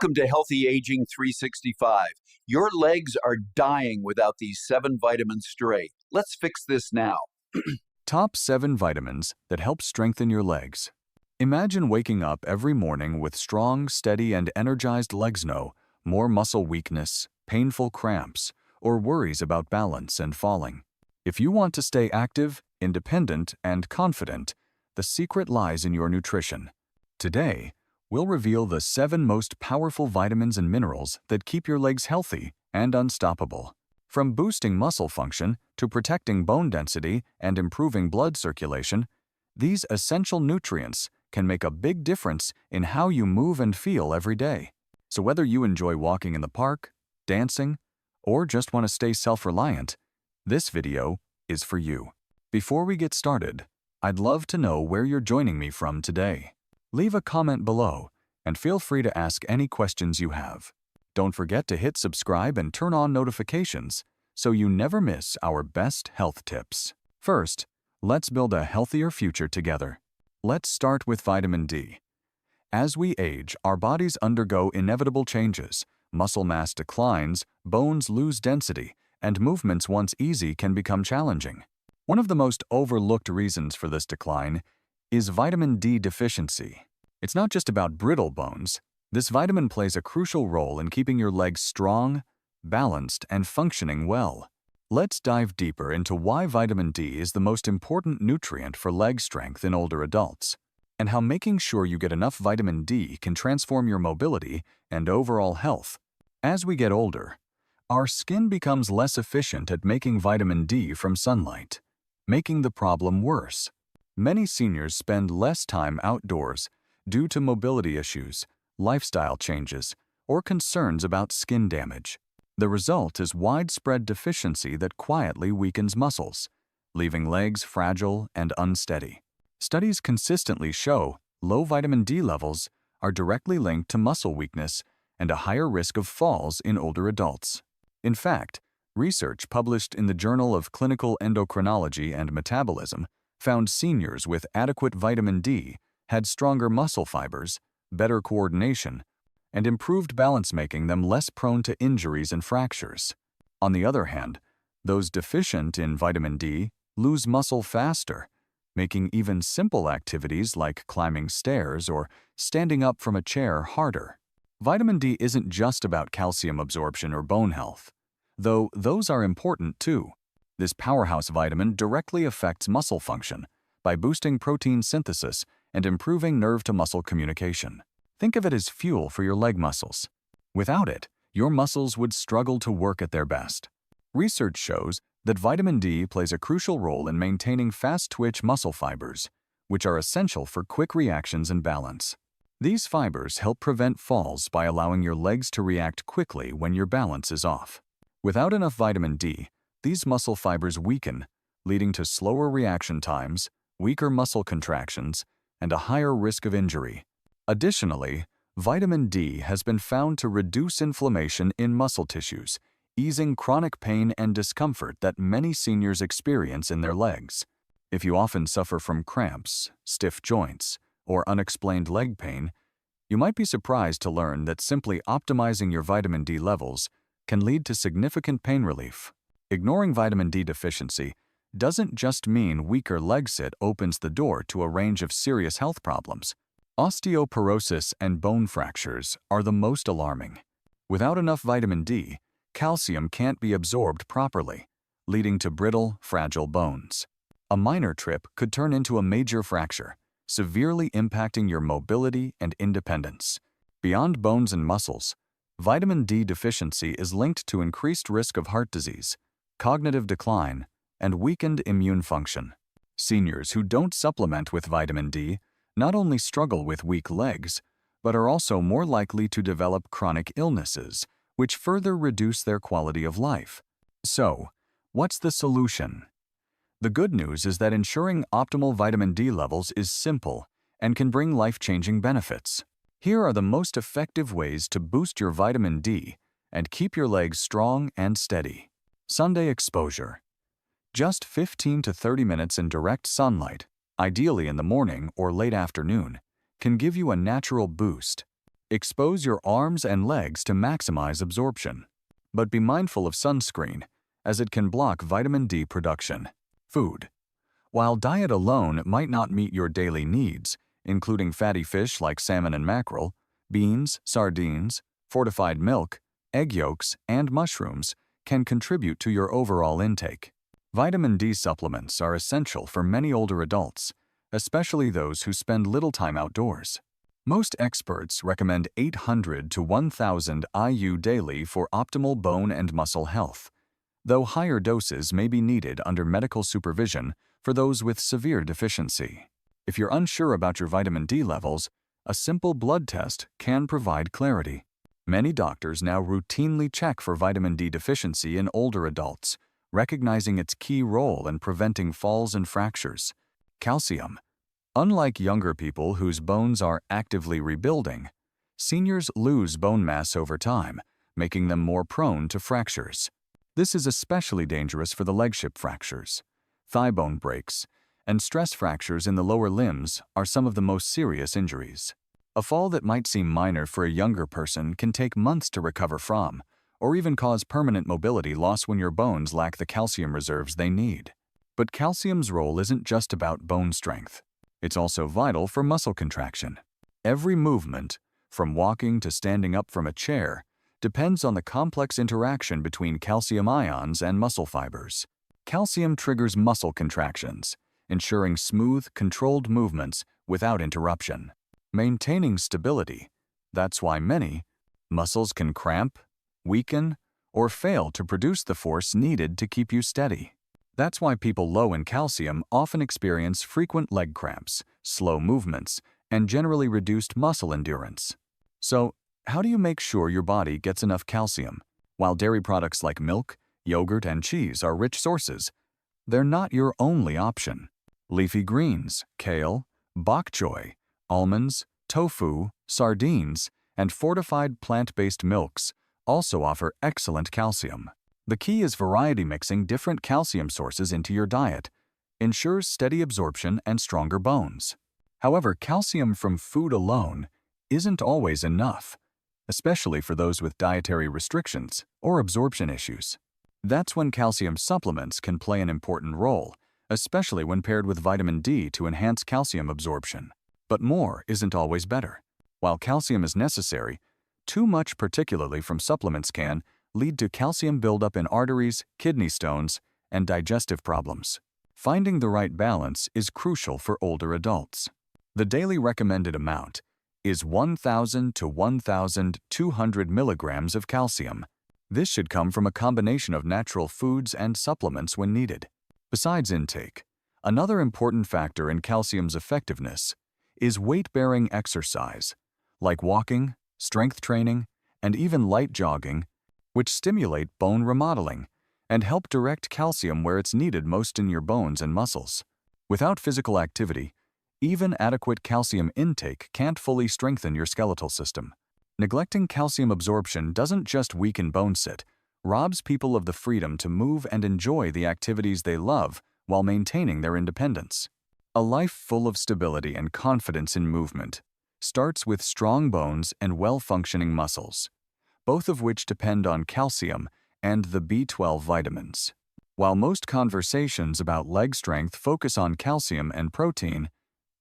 Welcome to Healthy Aging 365. Your legs are dying without these 7 vitamins stray. Let's fix this now. Top 7 vitamins that help strengthen your legs. Imagine waking up every morning with strong, steady, and energized legs. No more muscle weakness, painful cramps, or worries about balance and falling. If you want to stay active, independent, and confident, the secret lies in your nutrition. Today, we'll reveal the 7 most powerful vitamins and minerals that keep your legs healthy and unstoppable. From boosting muscle function to protecting bone density and improving blood circulation, these essential nutrients can make a big difference in how you move and feel every day. So whether you enjoy walking in the park, dancing, or just want to stay self-reliant, this video is for you. Before we get started, I'd love to know where you're joining me from today. Leave a comment below and feel free to ask any questions you have. Don't forget to hit subscribe and turn on notifications so you never miss our best health tips. First, let's build a healthier future together. Let's start with vitamin D. As we age, our bodies undergo inevitable changes. Muscle mass declines, bones lose density, and movements once easy can become challenging. One of the most overlooked reasons for this decline is vitamin D deficiency. It's not just about brittle bones. This vitamin plays a crucial role in keeping your legs strong, balanced, and functioning well. Let's dive deeper into why vitamin D is the most important nutrient for leg strength in older adults, and how making sure you get enough vitamin D can transform your mobility and overall health. As we get older, our skin becomes less efficient at making vitamin D from sunlight, making the problem worse. Many seniors spend less time outdoors due to mobility issues, lifestyle changes, or concerns about skin damage. The result is widespread deficiency that quietly weakens muscles, leaving legs fragile and unsteady. Studies consistently show low vitamin D levels are directly linked to muscle weakness and a higher risk of falls in older adults. In fact, research published in the Journal of Clinical Endocrinology and Metabolism found seniors with adequate vitamin D had stronger muscle fibers, better coordination, and improved balance, making them less prone to injuries and fractures. On the other hand, those deficient in vitamin D lose muscle faster, making even simple activities like climbing stairs or standing up from a chair harder. Vitamin D isn't just about calcium absorption or bone health, though those are important too. This powerhouse vitamin directly affects muscle function by boosting protein synthesis and improving nerve-to-muscle communication. Think of it as fuel for your leg muscles. Without it, your muscles would struggle to work at their best. Research shows that vitamin D plays a crucial role in maintaining fast-twitch muscle fibers, which are essential for quick reactions and balance. These fibers help prevent falls by allowing your legs to react quickly when your balance is off. Without enough vitamin D, these muscle fibers weaken, leading to slower reaction times, weaker muscle contractions, and a higher risk of injury. Additionally, vitamin D has been found to reduce inflammation in muscle tissues, easing chronic pain and discomfort that many seniors experience in their legs. If you often suffer from cramps, stiff joints, or unexplained leg pain, you might be surprised to learn that simply optimizing your vitamin D levels can lead to significant pain relief. Ignoring vitamin D deficiency doesn't just mean weaker leg sit opens the door to a range of serious health problems. Osteoporosis and bone fractures are the most alarming. Without enough vitamin D, calcium can't be absorbed properly, leading to brittle, fragile bones. A minor trip could turn into a major fracture, severely impacting your mobility and independence. Beyond bones and muscles, vitamin D deficiency is linked to increased risk of heart disease, cognitive decline, and weakened immune function. Seniors who don't supplement with vitamin D not only struggle with weak legs, but are also more likely to develop chronic illnesses, which further reduce their quality of life. So, what's the solution? The good news is that ensuring optimal vitamin D levels is simple and can bring life-changing benefits. Here are the most effective ways to boost your vitamin D and keep your legs strong and steady. Sunday exposure. Just 15 to 30 minutes in direct sunlight, ideally in the morning or late afternoon, can give you a natural boost. Expose your arms and legs to maximize absorption. But be mindful of sunscreen, as it can block vitamin D production. Food. While diet alone might not meet your daily needs, including fatty fish like salmon and mackerel, beans, sardines, fortified milk, egg yolks, and mushrooms can contribute to your overall intake. Vitamin D supplements are essential for many older adults, especially those who spend little time outdoors. Most experts recommend 800 to 1,000 IU daily for optimal bone and muscle health, though higher doses may be needed under medical supervision for those with severe deficiency. If you're unsure about your vitamin D levels, a simple blood test can provide clarity. Many doctors now routinely check for vitamin D deficiency in older adults, recognizing its key role in preventing falls and fractures. Calcium. Unlike younger people whose bones are actively rebuilding, seniors lose bone mass over time, making them more prone to fractures. This is especially dangerous for the leg-ship fractures. Thigh bone breaks and stress fractures in the lower limbs are some of the most serious injuries. A fall that might seem minor for a younger person can take months to recover from, or even cause permanent mobility loss when your bones lack the calcium reserves they need. But calcium's role isn't just about bone strength. It's also vital for muscle contraction. Every movement, from walking to standing up from a chair, depends on the complex interaction between calcium ions and muscle fibers. Calcium triggers muscle contractions, ensuring smooth, controlled movements without interruption. Maintaining stability. That's why many muscles can cramp, weaken, or fail to produce the force needed to keep you steady. That's why people low in calcium often experience frequent leg cramps, slow movements, and generally reduced muscle endurance. So, how do you make sure your body gets enough calcium? While dairy products like milk, yogurt, and cheese are rich sources, they're not your only option. Leafy greens, kale, bok choy, almonds, tofu, sardines, and fortified plant-based milks also offer excellent calcium. The key is variety mixing different calcium sources into your diet ensures steady absorption and stronger bones. However, calcium from food alone isn't always enough, especially for those with dietary restrictions or absorption issues. That's when calcium supplements can play an important role, especially when paired with vitamin D to enhance calcium absorption. But more isn't always better. While calcium is necessary, too much, particularly from supplements, can lead to calcium buildup in arteries, kidney stones, and digestive problems. Finding the right balance is crucial for older adults. The daily recommended amount is 1,000 to 1,200 milligrams of calcium. This should come from a combination of natural foods and supplements when needed. Besides intake, another important factor in calcium's effectiveness is weight-bearing exercise, like walking, strength training, and even light jogging, which stimulate bone remodeling and help direct calcium where it's needed most in your bones and muscles. Without physical activity, even adequate calcium intake can't fully strengthen your skeletal system. Neglecting calcium absorption doesn't just weaken bone sit, robs people of the freedom to move and enjoy the activities they love while maintaining their independence. A life full of stability and confidence in movement starts with strong bones and well-functioning muscles, both of which depend on calcium and the B12 vitamins. While most conversations about leg strength focus on calcium and protein,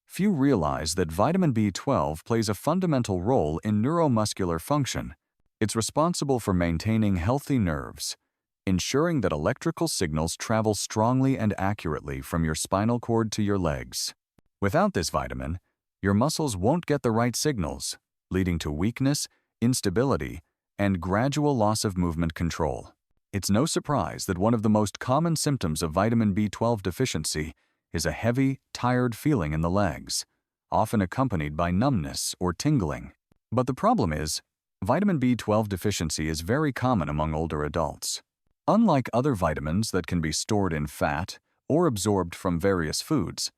few realize that vitamin B12 plays a fundamental role in neuromuscular function. It's responsible for maintaining healthy nerves, ensuring that electrical signals travel strongly and accurately from your spinal cord to your legs. Without this vitamin, your muscles won't get the right signals, leading to weakness, instability, and gradual loss of movement control. It's no surprise that one of the most common symptoms of vitamin B12 deficiency is a heavy, tired feeling in the legs, often accompanied by numbness or tingling. But the problem is, vitamin B12 deficiency is very common among older adults. Unlike other vitamins that can be stored in fat or absorbed from various foods,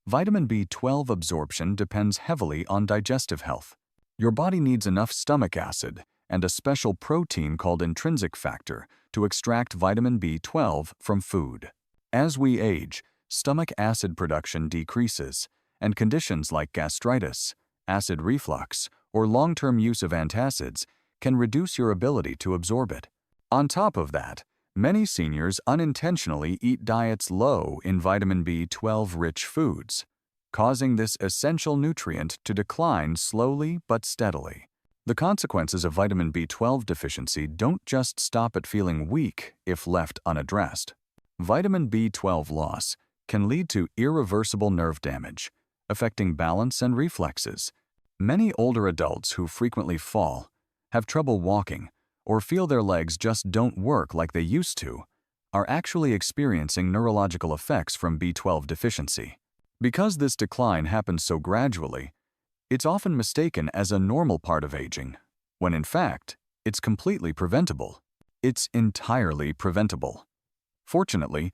vitamin B12 absorption depends heavily on digestive health. Your body needs enough stomach acid and a special protein called intrinsic factor to extract vitamin B12 from food. As we age, stomach acid production decreases, and conditions like gastritis, acid reflux, or long-term use of antacids can reduce your ability to absorb it. On top of that, many seniors unintentionally eat diets low in vitamin B12-rich foods, causing this essential nutrient to decline slowly but steadily. The consequences of vitamin B12 deficiency don't just stop at feeling weak if left unaddressed. Vitamin B12 loss can lead to irreversible nerve damage, affecting balance and reflexes. Many older adults who frequently fall, have trouble walking, or feel their legs just don't work like they used to, are actually experiencing neurological effects from B12 deficiency. Because this decline happens so gradually, it's often mistaken as a normal part of aging, when in fact, it's completely preventable. It's entirely preventable. Fortunately,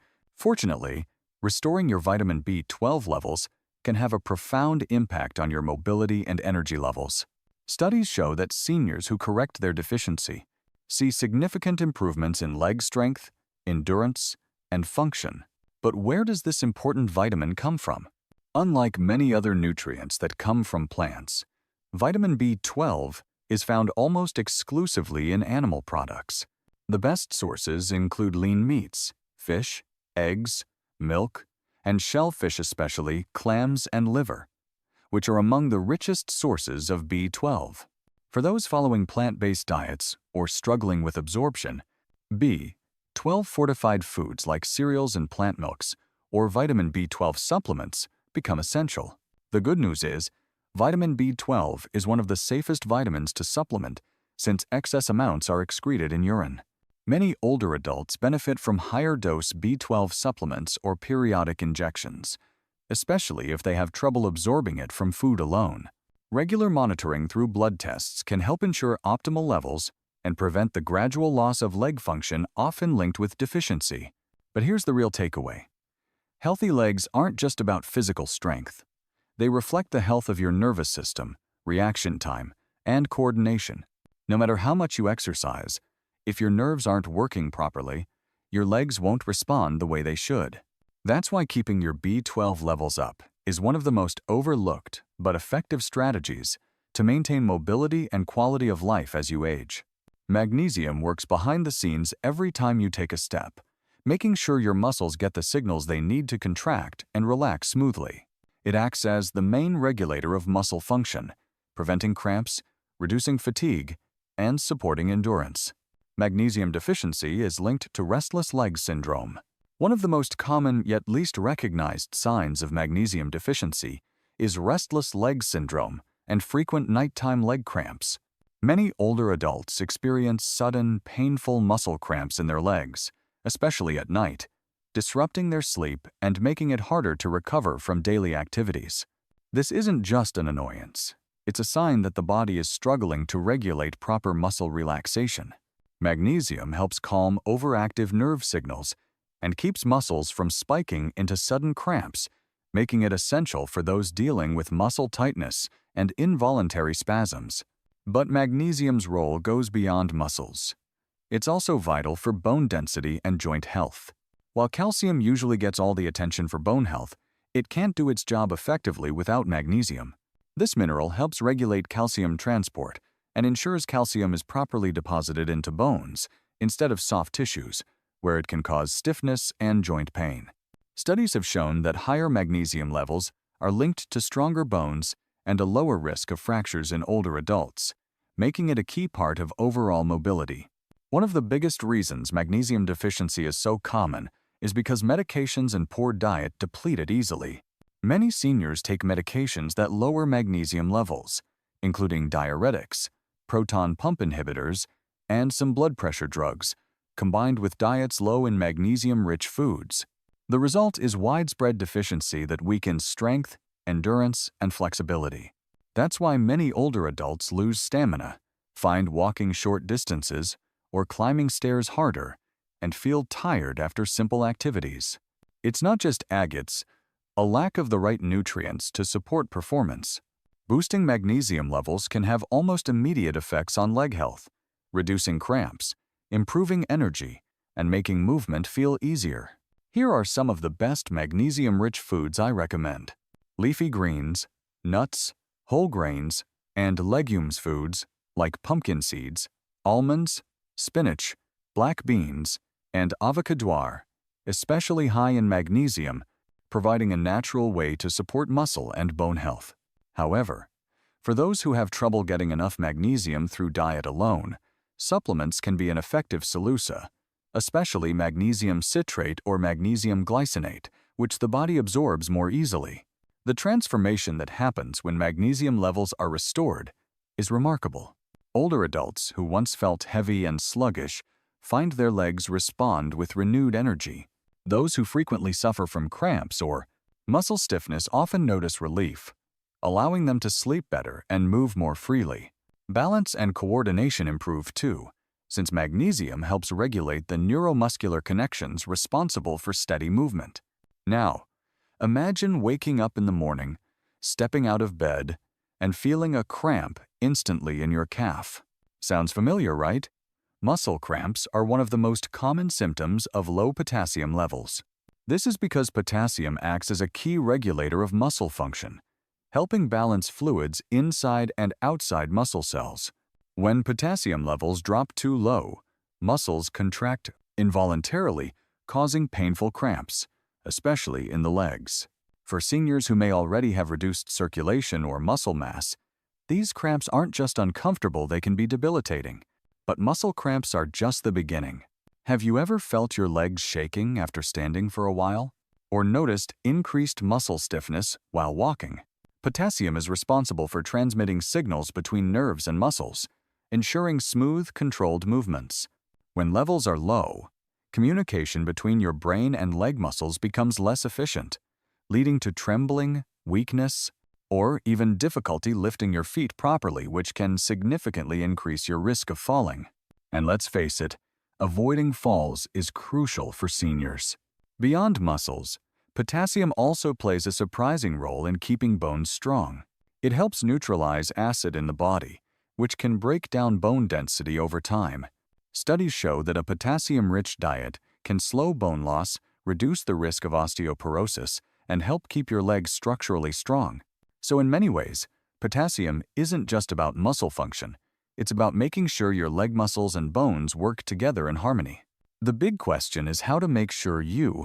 restoring your vitamin B12 levels can have a profound impact on your mobility and energy levels. Studies show that seniors who correct their deficiency see significant improvements in leg strength, endurance, and function. But where does this important vitamin come from? Unlike many other nutrients that come from plants, vitamin B12 is found almost exclusively in animal products. The best sources include lean meats, fish, eggs, milk, and shellfish, especially clams and liver, which are among the richest sources of B12. For those following plant-based diets or struggling with absorption, B12 fortified foods like cereals and plant milks or vitamin B12 supplements become essential. The good news is, vitamin B12 is one of the safest vitamins to supplement since excess amounts are excreted in urine. Many older adults benefit from higher-dose B12 supplements or periodic injections, especially if they have trouble absorbing it from food alone. Regular monitoring through blood tests can help ensure optimal levels and prevent the gradual loss of leg function often linked with deficiency. But here's the real takeaway. Healthy legs aren't just about physical strength. They reflect the health of your nervous system, reaction time, and coordination. No matter how much you exercise, if your nerves aren't working properly, your legs won't respond the way they should. That's why keeping your B12 levels up is one of the most overlooked but effective strategies to maintain mobility and quality of life as you age. Magnesium works behind the scenes every time you take a step, making sure your muscles get the signals they need to contract and relax smoothly. It acts as the main regulator of muscle function, preventing cramps, reducing fatigue, and supporting endurance. Magnesium deficiency is linked to restless leg syndrome. One of the most common yet least recognized signs of magnesium deficiency is restless leg syndrome and frequent nighttime leg cramps. Many older adults experience sudden, painful muscle cramps in their legs, especially at night, disrupting their sleep and making it harder to recover from daily activities. This isn't just an annoyance. It's a sign that the body is struggling to regulate proper muscle relaxation. Magnesium helps calm overactive nerve signals and keeps muscles from spiking into sudden cramps, making it essential for those dealing with muscle tightness and involuntary spasms. But magnesium's role goes beyond muscles. It's also vital for bone density and joint health. While calcium usually gets all the attention for bone health, it can't do its job effectively without magnesium. This mineral helps regulate calcium transport and ensures calcium is properly deposited into bones instead of soft tissues, where it can cause stiffness and joint pain. Studies have shown that higher magnesium levels are linked to stronger bones and a lower risk of fractures in older adults, making it a key part of overall mobility. One of the biggest reasons magnesium deficiency is so common is because medications and poor diet deplete it easily. Many seniors take medications that lower magnesium levels, including diuretics, proton pump inhibitors, and some blood pressure drugs, combined with diets low in magnesium-rich foods. The result is widespread deficiency that weakens strength, endurance, and flexibility. That's why many older adults lose stamina, find walking short distances, or climbing stairs harder, and feel tired after simple activities. It's not just agates, a lack of the right nutrients to support performance. Boosting magnesium levels can have almost immediate effects on leg health, reducing cramps, improving energy, and making movement feel easier. Here are some of the best magnesium-rich foods I recommend: leafy greens, nuts, whole grains, And legumes foods like pumpkin seeds, almonds, spinach, black beans, and avocadoir, especially high in magnesium, providing a natural way to support muscle and bone health. However, for those who have trouble getting enough magnesium through diet alone, supplements can be an effective solution, especially magnesium citrate or magnesium glycinate, which the body absorbs more easily. The transformation that happens when magnesium levels are restored is remarkable. Older adults who once felt heavy and sluggish find their legs respond with renewed energy. Those who frequently suffer from cramps or muscle stiffness often notice relief, allowing them to sleep better and move more freely. Balance and coordination improve too, since magnesium helps regulate the neuromuscular connections responsible for steady movement. Now, imagine waking up in the morning, stepping out of bed, and feeling a cramp instantly in your calf. Sounds familiar, right? Muscle cramps are one of the most common symptoms of low potassium levels. This is because potassium acts as a key regulator of muscle function, helping balance fluids inside and outside muscle cells. When potassium levels drop too low, muscles contract involuntarily, causing painful cramps, especially in the legs. For seniors who may already have reduced circulation or muscle mass, these cramps aren't just uncomfortable, they can be debilitating. But muscle cramps are just the beginning. Have you ever felt your legs shaking after standing for a while? Or noticed increased muscle stiffness while walking? Potassium is responsible for transmitting signals between nerves and muscles, ensuring smooth, controlled movements. When levels are low, communication between your brain and leg muscles becomes less efficient, leading to trembling, weakness, or even difficulty lifting your feet properly, which can significantly increase your risk of falling. And let's face it, avoiding falls is crucial for seniors. Beyond muscles, potassium also plays a surprising role in keeping bones strong. It helps neutralize acid in the body, which can break down bone density over time. Studies show that a potassium-rich diet can slow bone loss, reduce the risk of osteoporosis, and help keep your legs structurally strong. So in many ways, potassium isn't just about muscle function. It's about making sure your leg muscles and bones work together in harmony. The big question is how to make sure you're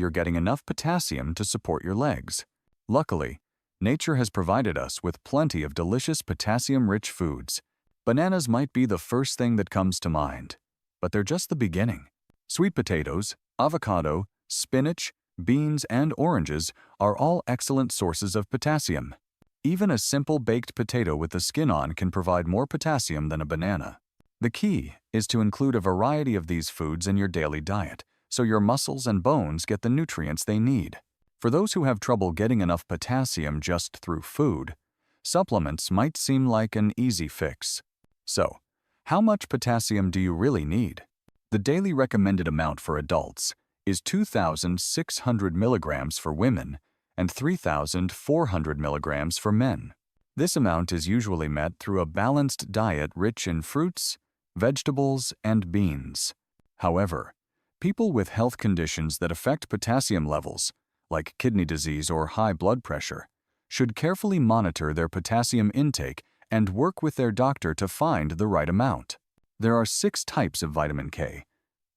getting enough potassium to support your legs. Luckily, nature has provided us with plenty of delicious potassium-rich foods. Bananas might be the first thing that comes to mind, but they're just the beginning. Sweet potatoes, avocado, spinach, beans, and oranges are all excellent sources of potassium. Even a simple baked potato with the skin on can provide more potassium than a banana. The key is to include a variety of these foods in your daily diet, so your muscles and bones get the nutrients they need. For those who have trouble getting enough potassium just through food, supplements might seem like an easy fix. So, how much potassium do you really need? The daily recommended amount for adults is 2,600 milligrams for women and 3,400 milligrams for men. This amount is usually met through a balanced diet rich in fruits, vegetables, and beans. However, people with health conditions that affect potassium levels, like kidney disease or high blood pressure, should carefully monitor their potassium intake and work with their doctor to find the right amount. There are 6 types of vitamin K.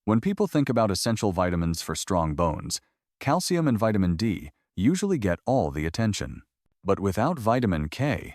When people think about essential vitamins for strong bones, calcium and vitamin D usually get all the attention. But without vitamin K,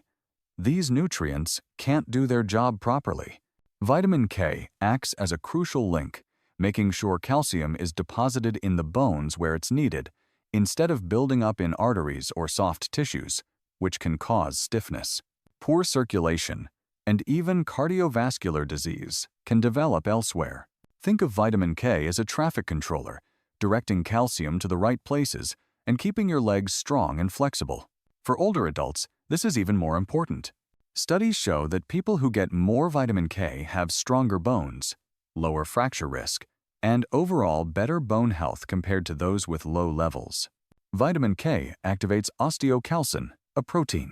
these nutrients can't do their job properly. Vitamin K acts as a crucial link, making sure calcium is deposited in the bones where it's needed, instead of building up in arteries or soft tissues, which can cause stiffness. Poor circulation and even cardiovascular disease can develop elsewhere. Think of vitamin K as a traffic controller, directing calcium to the right places and keeping your legs strong and flexible. For older adults, this is even more important. Studies show that people who get more vitamin K have stronger bones, lower fracture risk, and overall better bone health compared to those with low levels. Vitamin K activates osteocalcin, a protein.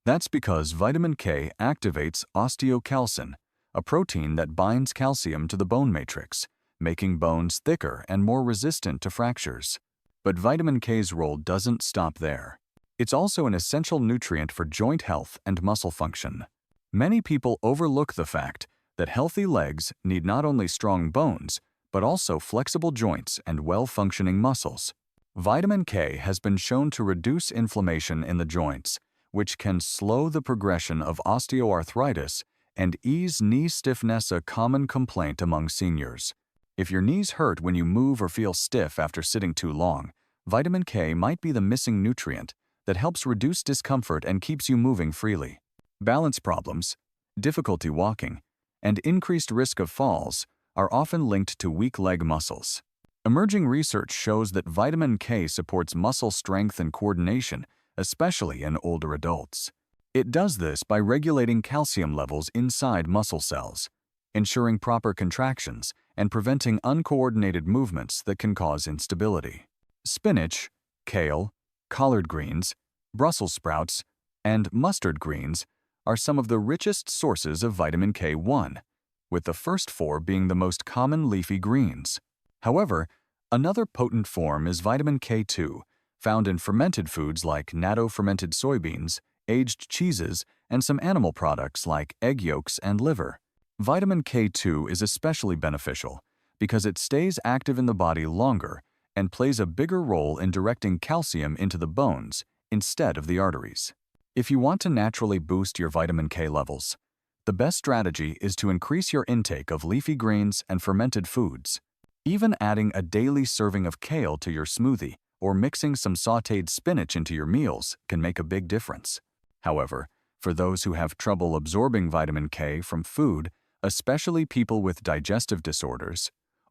That's because vitamin K activates osteocalcin, a protein that binds calcium to the bone matrix, making bones thicker and more resistant to fractures. But vitamin K's role doesn't stop there. It's also an essential nutrient for joint health and muscle function. Many people overlook the fact that healthy legs need not only strong bones, but also flexible joints and well-functioning muscles. Vitamin K has been shown to reduce inflammation in the joints, which can slow the progression of osteoarthritis and ease knee stiffness, a common complaint among seniors. If your knees hurt when you move or feel stiff after sitting too long, vitamin K might be the missing nutrient that helps reduce discomfort and keeps you moving freely. Balance problems, difficulty walking, and increased risk of falls are often linked to weak leg muscles. Emerging research shows that vitamin K supports muscle strength and coordination, especially in older adults. It does this by regulating calcium levels inside muscle cells, ensuring proper contractions, and preventing uncoordinated movements that can cause instability. Spinach, kale, collard greens, Brussels sprouts, and mustard greens are some of the richest sources of vitamin K1, with the first four being the most common leafy greens. However, another potent form is vitamin K2, found in fermented foods like natto-fermented soybeans, aged cheeses, and some animal products like egg yolks and liver. Vitamin K2 is especially beneficial because it stays active in the body longer and plays a bigger role in directing calcium into the bones instead of the arteries. If you want to naturally boost your vitamin K levels, the best strategy is to increase your intake of leafy greens and fermented foods. Even adding a daily serving of kale to your smoothie or mixing some sautéed spinach into your meals can make a big difference. However, for those who have trouble absorbing vitamin K from food, especially people with digestive disorders,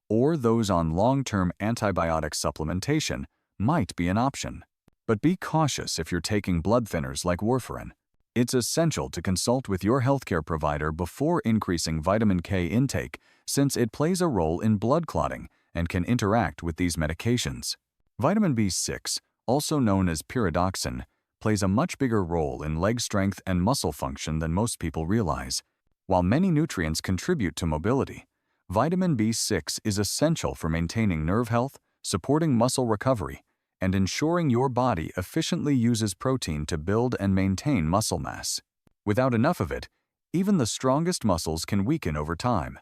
or those on long-term antibiotic supplementation, might be an option. But be cautious if you're taking blood thinners like warfarin. It's essential to consult with your healthcare provider before increasing vitamin K intake, since it plays a role in blood clotting and can interact with these medications. Vitamin B6, also known as pyridoxine, plays a much bigger role in leg strength and muscle function than most people realize. While many nutrients contribute to mobility, vitamin B6 is essential for maintaining nerve health, supporting muscle recovery, and ensuring your body efficiently uses protein to build and maintain muscle mass. Without enough of it, even the strongest muscles can weaken over time,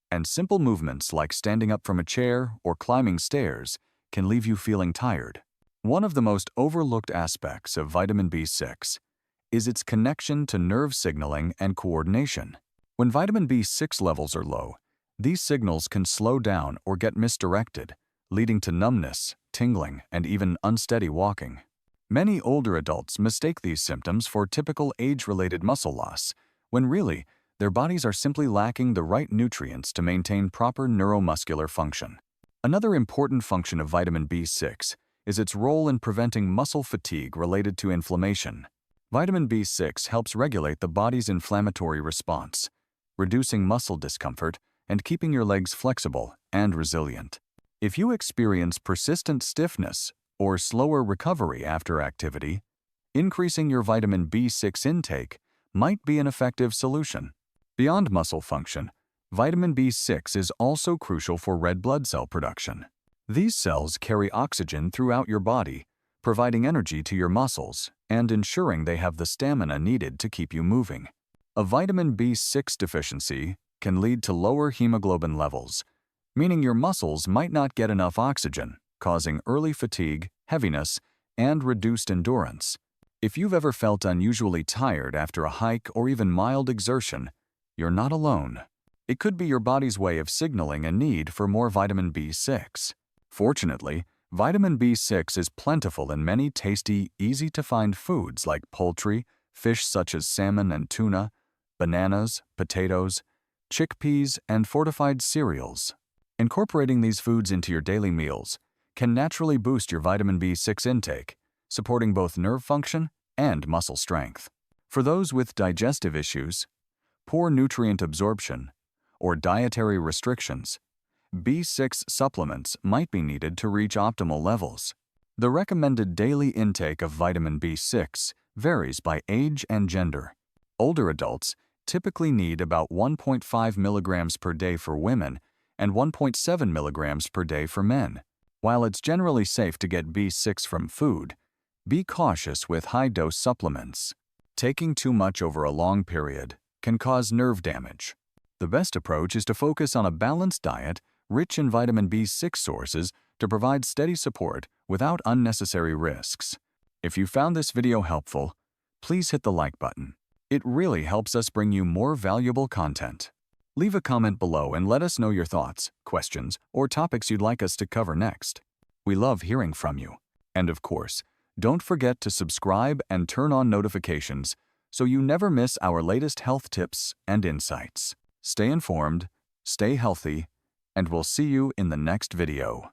and simple movements like standing up from a chair or climbing stairs can leave you feeling tired. One of the most overlooked aspects of vitamin B6 is its connection to nerve signaling and coordination. When vitamin B6 levels are low, these signals can slow down or get misdirected, leading to numbness, tingling, and even unsteady walking. Many older adults mistake these symptoms for typical age-related muscle loss, when really, their bodies are simply lacking the right nutrients to maintain proper neuromuscular function. Another important function of vitamin B6 is its role in preventing muscle fatigue related to inflammation. Vitamin B6 helps regulate the body's inflammatory response, reducing muscle discomfort and keeping your legs flexible and resilient. If you experience persistent stiffness or slower recovery after activity, increasing your vitamin B6 intake might be an effective solution. Beyond muscle function, vitamin B6 is also crucial for red blood cell production. These cells carry oxygen throughout your body, providing energy to your muscles and ensuring they have the stamina needed to keep you moving. A vitamin B6 deficiency can lead to lower hemoglobin levels, meaning your muscles might not get enough oxygen, causing early fatigue, heaviness, and reduced endurance. If you've ever felt unusually tired after a hike or even mild exertion, you're not alone. It could be your body's way of signaling a need for more vitamin B6. Fortunately, vitamin B6 is plentiful in many tasty, easy-to-find foods like poultry, fish such as salmon and tuna, bananas, potatoes, chickpeas, and fortified cereals. Incorporating these foods into your daily meals can naturally boost your vitamin B6 intake, supporting both nerve function and muscle strength. For those with digestive issues, poor nutrient absorption, or dietary restrictions, B6 supplements might be needed to reach optimal levels. The recommended daily intake of vitamin B6 varies by age and gender. Older adults typically need about 1.5 milligrams per day for women and 1.7 milligrams per day for men. While it's generally safe to get B6 from food, Be cautious with high-dose supplements. Taking too much over a long period can cause nerve damage. The best approach is to focus on a balanced diet rich in vitamin B6 sources to provide steady support without unnecessary risks. If you found this video helpful, please hit the like button. It really helps us bring you more valuable content. Leave a comment below and let us know your thoughts, questions, or topics you'd like us to cover next. We love hearing from you. And of course, don't forget to subscribe and turn on notifications so you never miss our latest health tips and insights. Stay informed, stay healthy, and we'll see you in the next video.